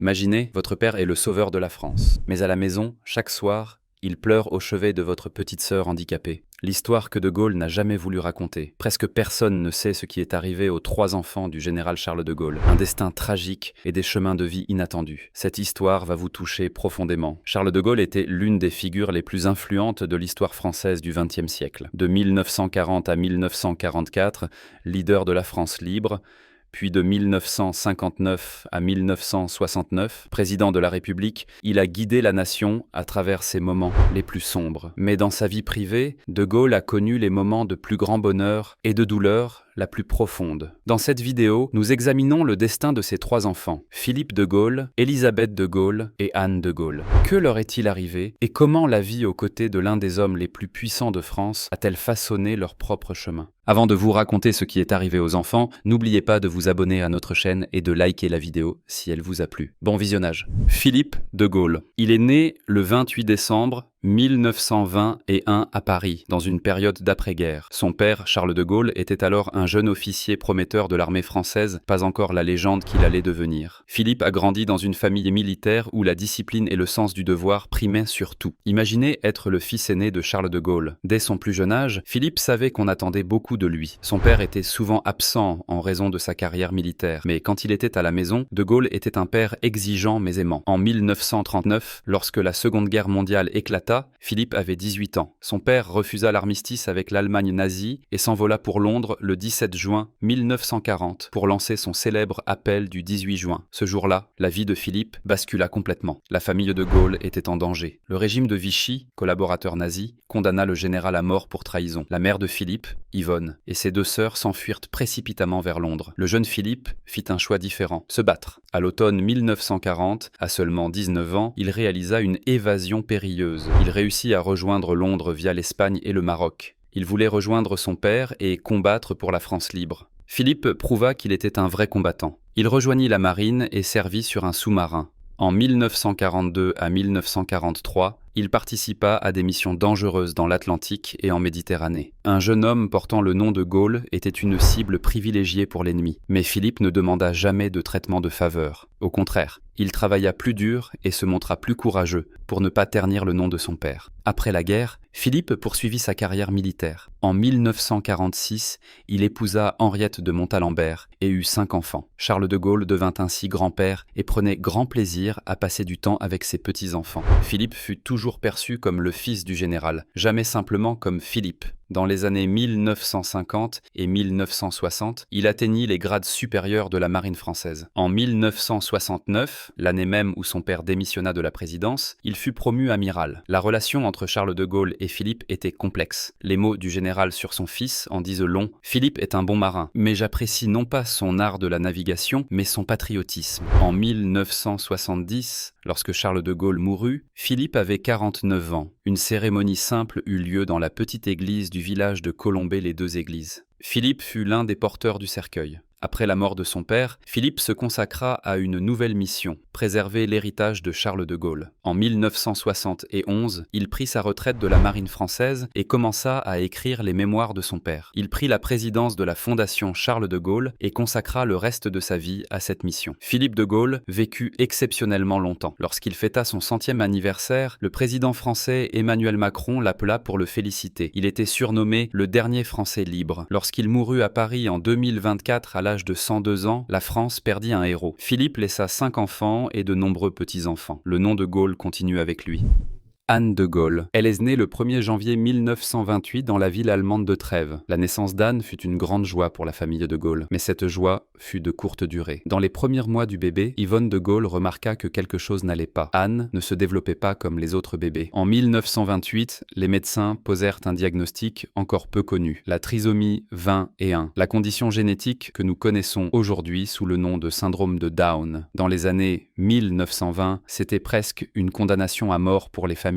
Imaginez, votre père est le sauveur de la France. Mais à la maison, chaque soir, il pleure au chevet de votre petite sœur handicapée. L'histoire que De Gaulle n'a jamais voulu raconter. Presque personne ne sait ce qui est arrivé aux 3 enfants du général Charles de Gaulle. Un destin tragique et des chemins de vie inattendus. Cette histoire va vous toucher profondément. Charles de Gaulle était l'une des figures les plus influentes de l'histoire française du XXe siècle. De 1940 à 1944, leader de la France libre, puis de 1959 à 1969, président de la République, il a guidé la nation à travers ses moments les plus sombres. Mais dans sa vie privée, De Gaulle a connu les moments de plus grand bonheur et de douleur la plus profonde. Dans cette vidéo, nous examinons le destin de ses 3 enfants, Philippe de Gaulle, Élisabeth de Gaulle et Anne de Gaulle. Que leur est-il arrivé et comment la vie aux côtés de l'un des hommes les plus puissants de France a-t-elle façonné leur propre chemin? Avant de vous raconter ce qui est arrivé aux enfants, n'oubliez pas de vous abonner à notre chaîne et de liker la vidéo si elle vous a plu. Bon visionnage. Philippe de Gaulle. Il est né le 28 décembre 1921 à Paris, dans une période d'après-guerre. Son père, Charles de Gaulle, était alors un jeune officier prometteur de l'armée française, pas encore la légende qu'il allait devenir. Philippe a grandi dans une famille militaire où la discipline et le sens du devoir primaient sur tout. Imaginez être le fils aîné de Charles de Gaulle. Dès son plus jeune âge, Philippe savait qu'on attendait beaucoup de lui. Son père était souvent absent en raison de sa carrière militaire, mais quand il était à la maison, de Gaulle était un père exigeant mais aimant. En 1939, lorsque la Seconde Guerre mondiale éclata, Philippe avait 18 ans. Son père refusa l'armistice avec l'Allemagne nazie et s'envola pour Londres le 17 juin 1940 pour lancer son célèbre appel du 18 juin. Ce jour-là, la vie de Philippe bascula complètement. La famille de Gaulle était en danger. Le régime de Vichy, collaborateur nazi, condamna le général à mort pour trahison. La mère de Philippe, Yvonne, et ses 2 sœurs s'enfuirent précipitamment vers Londres. Le jeune Philippe fit un choix différent, se battre. À l'automne 1940, à seulement 19 ans, il réalisa une évasion périlleuse. Il réussit à rejoindre Londres via l'Espagne et le Maroc. Il voulait rejoindre son père et combattre pour la France libre. Philippe prouva qu'il était un vrai combattant. Il rejoignit la marine et servit sur un sous-marin. En 1942 à 1943, il participa à des missions dangereuses dans l'Atlantique et en Méditerranée. Un jeune homme portant le nom de Gaulle était une cible privilégiée pour l'ennemi. Mais Philippe ne demanda jamais de traitement de faveur. Au contraire, il travailla plus dur et se montra plus courageux pour ne pas ternir le nom de son père. Après la guerre, Philippe poursuivit sa carrière militaire. En 1946, il épousa Henriette de Montalembert et eut 5 enfants. Charles de Gaulle devint ainsi grand-père et prenait grand plaisir à passer du temps avec ses petits-enfants. Philippe fut toujours perçu comme le fils du général, jamais simplement comme Philippe. Dans les années 1950 et 1960, il atteignit les grades supérieurs de la marine française. En 1969, l'année même où son père démissionna de la présidence, il fut promu amiral. La relation entre Charles de Gaulle et Philippe était complexe. Les mots du général sur son fils en disent long. Philippe est un bon marin, mais j'apprécie non pas son art de la navigation, mais son patriotisme. En 1970, lorsque Charles de Gaulle mourut, Philippe avait 49 ans. Une cérémonie simple eut lieu dans la petite église du village de Colombey-les-Deux-Églises. Philippe fut l'un des porteurs du cercueil. Après la mort de son père, Philippe se consacra à une nouvelle mission, préserver l'héritage de Charles de Gaulle. En 1971, il prit sa retraite de la marine française et commença à écrire les mémoires de son père. Il prit la présidence de la Fondation Charles de Gaulle et consacra le reste de sa vie à cette mission. Philippe de Gaulle vécut exceptionnellement longtemps. Lorsqu'il fêta son 100e anniversaire, le président français Emmanuel Macron l'appela pour le féliciter. Il était surnommé le dernier Français libre. Lorsqu'il mourut à Paris en 2024 à l'âge de 102 ans, la France perdit un héros. Philippe laissa 5 enfants et de nombreux petits-enfants. Le nom de Gaulle continue avec lui. Anne de Gaulle. Elle est née le 1er janvier 1928 dans la ville allemande de Trèves. La naissance d'Anne fut une grande joie pour la famille de Gaulle, mais cette joie fut de courte durée. Dans les premiers mois du bébé, Yvonne de Gaulle remarqua que quelque chose n'allait pas. Anne ne se développait pas comme les autres bébés. En 1928, les médecins posèrent un diagnostic encore peu connu, la trisomie 21, la condition génétique que nous connaissons aujourd'hui sous le nom de syndrome de Down. Dans les années 1920, c'était presque une condamnation à mort pour les familles.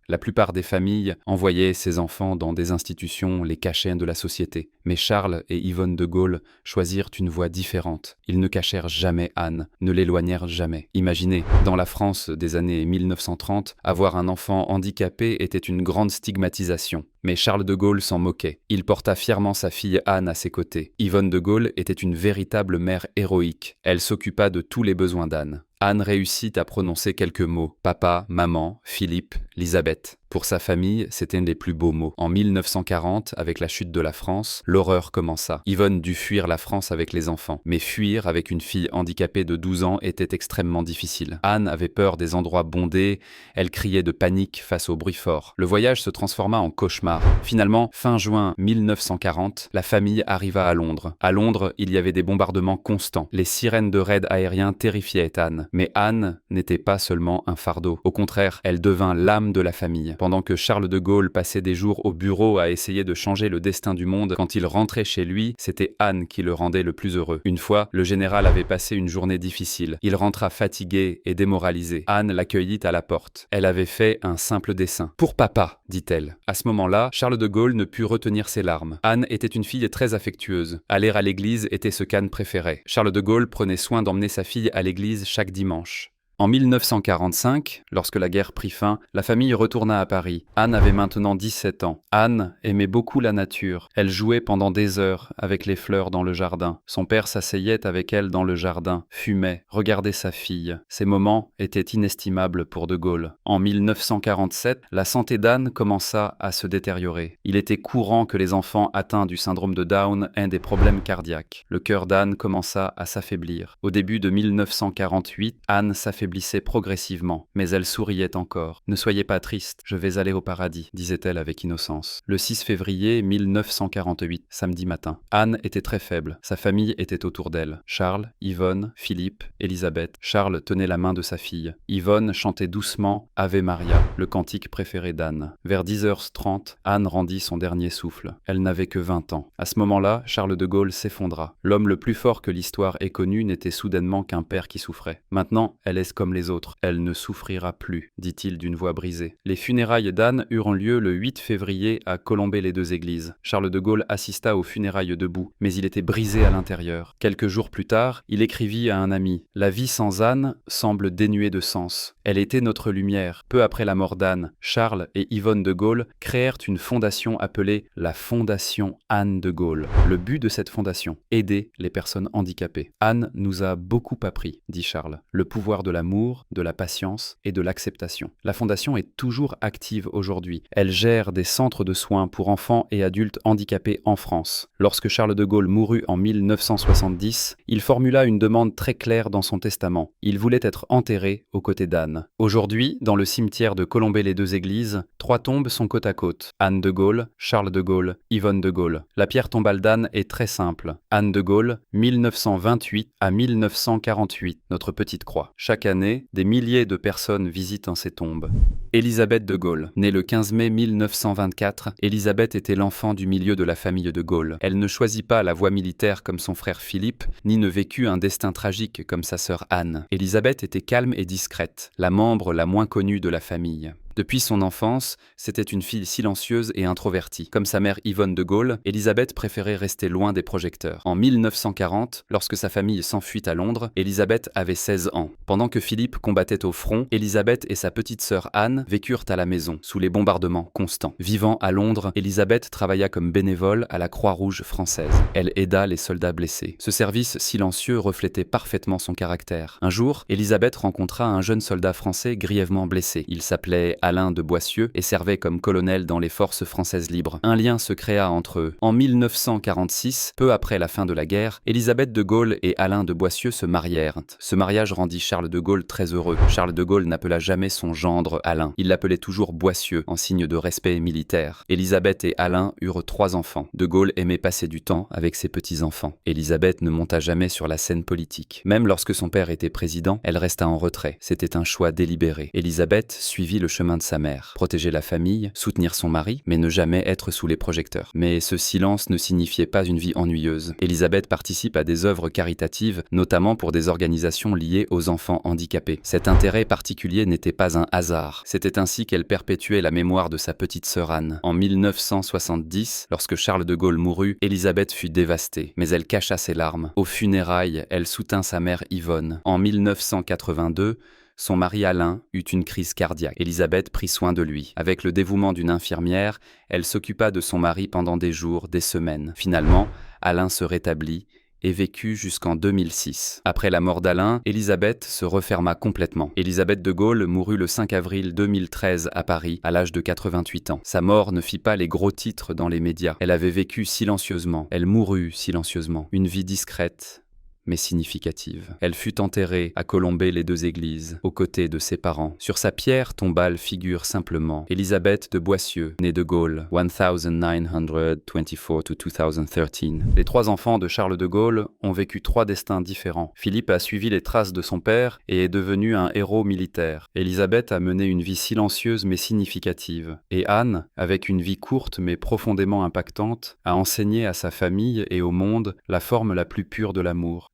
La plupart des familles envoyaient ces enfants dans des institutions, les cachets de la société. Mais Charles et Yvonne de Gaulle choisirent une voie différente. Ils ne cachèrent jamais Anne, ne l'éloignèrent jamais. Imaginez, dans la France des années 1930, avoir un enfant handicapé était une grande stigmatisation. Mais Charles de Gaulle s'en moquait. Il porta fièrement sa fille Anne à ses côtés. Yvonne de Gaulle était une véritable mère héroïque. Elle s'occupa de tous les besoins d'Anne. Anne réussit à prononcer quelques mots. Papa, maman, Philippe, Elisabeth. Pour sa famille, c'étaient les plus beaux mots. En 1940, avec la chute de la France, l'horreur commença. Yvonne dut fuir la France avec les enfants. Mais fuir avec une fille handicapée de 12 ans était extrêmement difficile. Anne avait peur des endroits bondés, elle criait de panique face au bruit fort. Le voyage se transforma en cauchemar. Finalement, fin juin 1940, la famille arriva à Londres. À Londres, il y avait des bombardements constants. Les sirènes de raids aériens terrifiaient Anne. Mais Anne n'était pas seulement un fardeau. Au contraire, elle devint l'âme de la famille. Pendant que Charles de Gaulle passait des jours au bureau à essayer de changer le destin du monde, quand il rentrait chez lui, c'était Anne qui le rendait le plus heureux. Une fois, le général avait passé une journée difficile. Il rentra fatigué et démoralisé. Anne l'accueillit à la porte. Elle avait fait un simple dessin. « Pour papa », dit-elle. À ce moment-là, Charles de Gaulle ne put retenir ses larmes. Anne était une fille très affectueuse. Aller à l'église était ce qu'Anne préférait. Charles de Gaulle prenait soin d'emmener sa fille à l'église chaque dimanche. En 1945, lorsque la guerre prit fin, la famille retourna à Paris. Anne avait maintenant 17 ans. Anne aimait beaucoup la nature. Elle jouait pendant des heures avec les fleurs dans le jardin. Son père s'asseyait avec elle dans le jardin, fumait, regardait sa fille. Ces moments étaient inestimables pour de Gaulle. En 1947, la santé d'Anne commença à se détériorer. Il était courant que les enfants atteints du syndrome de Down aient des problèmes cardiaques. Le cœur d'Anne commença à s'affaiblir. Au début de 1948, Anne s'affaiblit progressivement, mais elle souriait encore. « Ne soyez pas triste, je vais aller au paradis », disait-elle avec innocence. Le 6 février 1948, samedi matin. Anne était très faible, sa famille était autour d'elle. Charles, Yvonne, Philippe, Elisabeth. Charles tenait la main de sa fille. Yvonne chantait doucement « Ave Maria », le cantique préféré d'Anne. Vers 10h30, Anne rendit son dernier souffle. Elle n'avait que 20 ans. À ce moment-là, Charles de Gaulle s'effondra. L'homme le plus fort que l'histoire ait connu n'était soudainement qu'un père qui souffrait. Maintenant, elle est comme les autres. Elle ne souffrira plus, dit-il d'une voix brisée. Les funérailles d'Anne eurent lieu le 8 février à Colombey-les-Deux-Églises. Charles de Gaulle assista aux funérailles debout, mais il était brisé à l'intérieur. Quelques jours plus tard, il écrivit à un ami « La vie sans Anne semble dénuée de sens. Elle était notre lumière. » Peu après la mort d'Anne, Charles et Yvonne de Gaulle créèrent une fondation appelée la Fondation Anne de Gaulle. Le but de cette fondation, aider les personnes handicapées. « Anne nous a beaucoup appris, » dit Charles. Le pouvoir de l'amour, de la patience et de l'acceptation. La Fondation est toujours active aujourd'hui. Elle gère des centres de soins pour enfants et adultes handicapés en France. Lorsque Charles de Gaulle mourut en 1970, il formula une demande très claire dans son testament. Il voulait être enterré aux côtés d'Anne. Aujourd'hui, dans le cimetière de Colombey-les-Deux-Églises, 3 tombes sont côte à côte. Anne de Gaulle, Charles de Gaulle, Yvonne de Gaulle. La pierre tombale d'Anne est très simple. Anne de Gaulle, 1928 à 1948, notre petite croix. Chaque année, des milliers de personnes visitent ces tombes. Elisabeth de Gaulle. Née le 15 mai 1924, Elisabeth était l'enfant du milieu de la famille de Gaulle. Elle ne choisit pas la voie militaire comme son frère Philippe, ni ne vécut un destin tragique comme sa sœur Anne. Elisabeth était calme et discrète, la membre la moins connue de la famille. Depuis son enfance, c'était une fille silencieuse et introvertie. Comme sa mère Yvonne de Gaulle, Elisabeth préférait rester loin des projecteurs. En 1940, lorsque sa famille s'enfuit à Londres, Elisabeth avait 16 ans. Pendant que Philippe combattait au front, Elisabeth et sa petite sœur Anne vécurent à la maison, sous les bombardements constants. Vivant à Londres, Elisabeth travailla comme bénévole à la Croix-Rouge française. Elle aida les soldats blessés. Ce service silencieux reflétait parfaitement son caractère. Un jour, Elisabeth rencontra un jeune soldat français grièvement blessé. Il s'appelait Alain de Boissieu et servait comme colonel dans les forces françaises libres. Un lien se créa entre eux. En 1946, peu après la fin de la guerre, Elisabeth de Gaulle et Alain de Boissieu se marièrent. Ce mariage rendit Charles de Gaulle très heureux. Charles de Gaulle n'appela jamais son gendre Alain. Il l'appelait toujours Boissieu, en signe de respect militaire. Elisabeth et Alain eurent 3 enfants. De Gaulle aimait passer du temps avec ses petits-enfants. Elisabeth ne monta jamais sur la scène politique. Même lorsque son père était président, elle resta en retrait. C'était un choix délibéré. Elisabeth suivit le chemin de sa mère, protéger la famille, soutenir son mari, mais ne jamais être sous les projecteurs. Mais ce silence ne signifiait pas une vie ennuyeuse. Elisabeth participe à des œuvres caritatives, notamment pour des organisations liées aux enfants handicapés. Cet intérêt particulier n'était pas un hasard. C'était ainsi qu'elle perpétuait la mémoire de sa petite sœur Anne. En 1970, lorsque Charles de Gaulle mourut, Elisabeth fut dévastée, mais elle cacha ses larmes. Aux funérailles, elle soutint sa mère Yvonne. En 1982, son mari Alain eut une crise cardiaque. Elisabeth prit soin de lui. Avec le dévouement d'une infirmière, elle s'occupa de son mari pendant des jours, des semaines. Finalement, Alain se rétablit et vécut jusqu'en 2006. Après la mort d'Alain, Élisabeth se referma complètement. Élisabeth de Gaulle mourut le 5 avril 2013 à Paris, à l'âge de 88 ans. Sa mort ne fit pas les gros titres dans les médias. Elle avait vécu silencieusement. Elle mourut silencieusement. Une vie discrète, mais significative. Elle fut enterrée à Colombey-les-Deux-Églises, aux côtés de ses parents. Sur sa pierre tombale figure simplement Élisabeth de Boissieu, née de Gaulle, 1924 to 2013. Les 3 enfants de Charles de Gaulle ont vécu 3 destins différents. Philippe a suivi les traces de son père et est devenu un héros militaire. Élisabeth a mené une vie silencieuse mais significative. Et Anne, avec une vie courte mais profondément impactante, a enseigné à sa famille et au monde la forme la plus pure de l'amour.